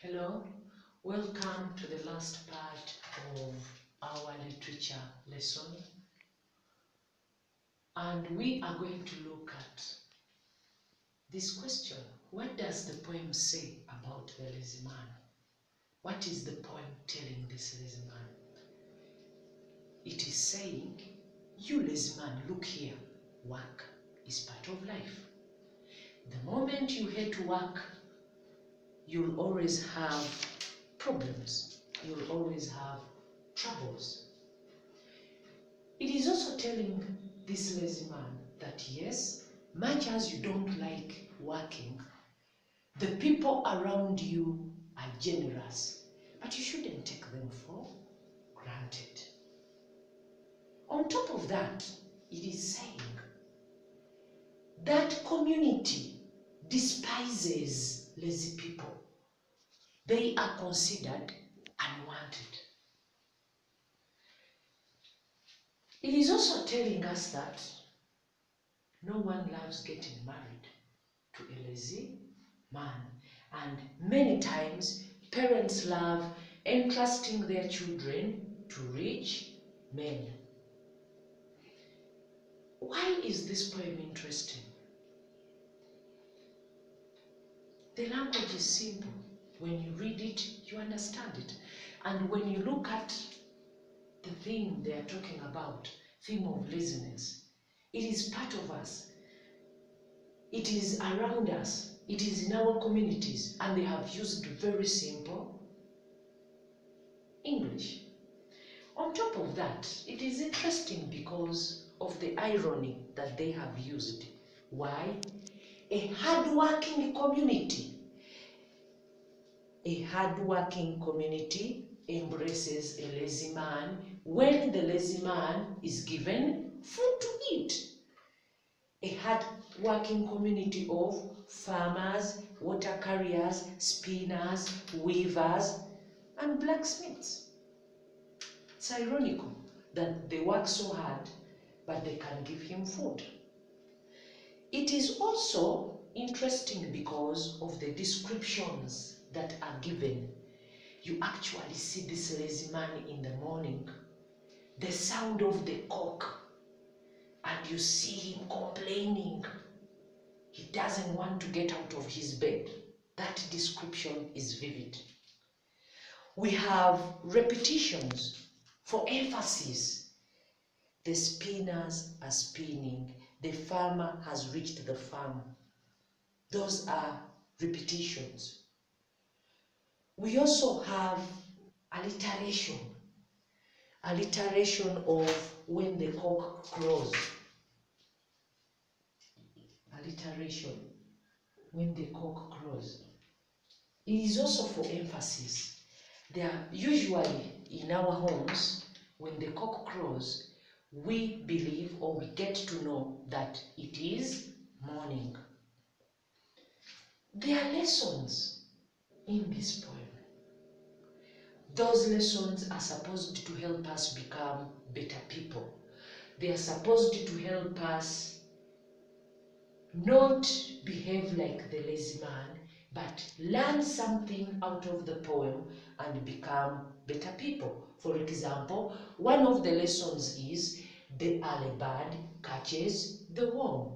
Hello, welcome to the last part of our literature lesson, and we are going to look at this question: what does the poem say about the lazy man? What is the poem telling this lazy man? It is saying, you lazy man, look here, work is part of life. The moment you head to work, you'll always have problems, you'll always have troubles. It is also telling this lazy man that yes, much as you don't like working, the people around you are generous, but you shouldn't take them for granted. On top of that, it is saying that community despises lazy people. They are considered unwanted. It is also telling us that no one loves getting married to a lazy man, and many times parents love entrusting their children to rich men. Why is this poem interesting? The language is simple. When you read it, you understand it. And when you look at the theme they are talking about, theme of laziness, it is part of us. It is around us. It is in our communities. And they have used very simple English. On top of that, it is interesting because of the irony that they have used. Why? A hard-working community. A hard-working community embraces a lazy man when the lazy man is given food to eat. A hard-working community of farmers, water carriers, spinners, weavers, and blacksmiths. It's ironical that they work so hard, but they can give him food. It is also interesting because of the descriptions that are given. You actually see this lazy man in the morning, the sound of the cock, and you see him complaining. He doesn't want to get out of his bed. That description is vivid. We have repetitions for emphasis. The spinners are spinning. The farmer has reached the farm. Those are repetitions. We also have alliteration. Alliteration of when the cock crows. Alliteration when the cock crows. It is also for emphasis. They are usually in our homes, when the cock crows, we believe or we get to know that it is morning. There are lessons in this poem. Those lessons are supposed to help us become better people. They are supposed to help us not behave like the lazy man, but learn something out of the poem and become better people. For example, one of the lessons is the early bird catches the worm.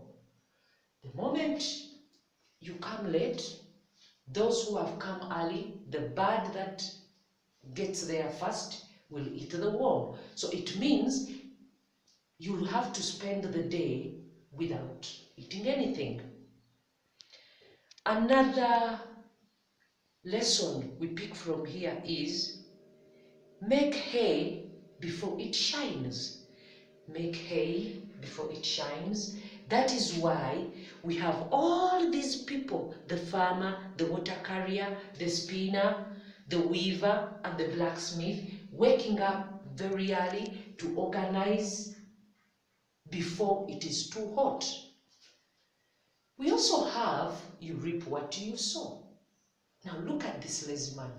The moment you come late, those who have come early, the bird that gets there first will eat the worm. So it means you'll have to spend the day without eating anything. Another lesson we pick from here is make hay before it shines. Make hay before it shines. That is why we have all these people, the farmer, the water carrier, the spinner, the weaver, and the blacksmith, waking up very early to organize before it is too hot. We also have, you reap what you sow. Now look at this lazy man.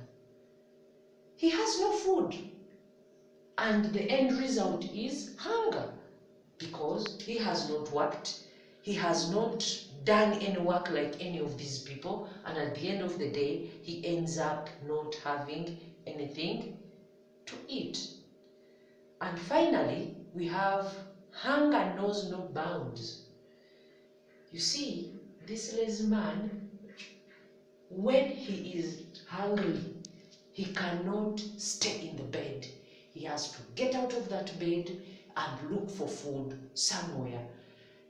He has no food. And the end result is hunger, because he has not worked, he has not done any work like any of these people, and at the end of the day, he ends up not having anything to eat. And finally, we have hunger knows no bounds. You see, this lazy man, when he is hungry, he cannot stay in the bed. He has to get out of that bed and look for food somewhere.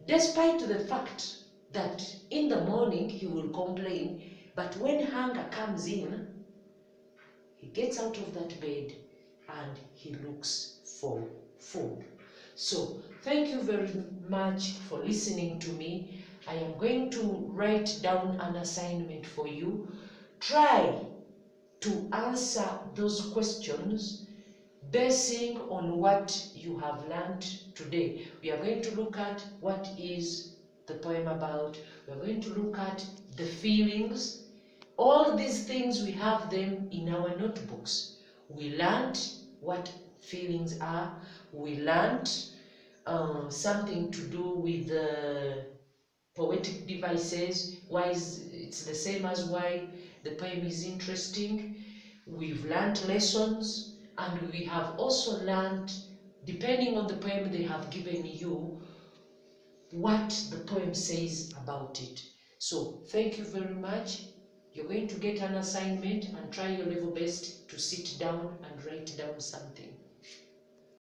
Despite the fact that in the morning he will complain, but when hunger comes in, he gets out of that bed and he looks for food. So, thank you very much for listening to me. I am going to write down an assignment for you. Try to answer those questions basing on what you have learned today. We are going to look at what is the poem about. We are going to look at the feelings. All these things, we have them in our notebooks. We learned what feelings are. We learned something to do with poetic devices. Why it's the same as why the poem is interesting. We've learned lessons, and we have also learned, depending on the poem they have given you, what the poem says about it. So thank you very much. You're going to get an assignment and try your level best to sit down and write down something.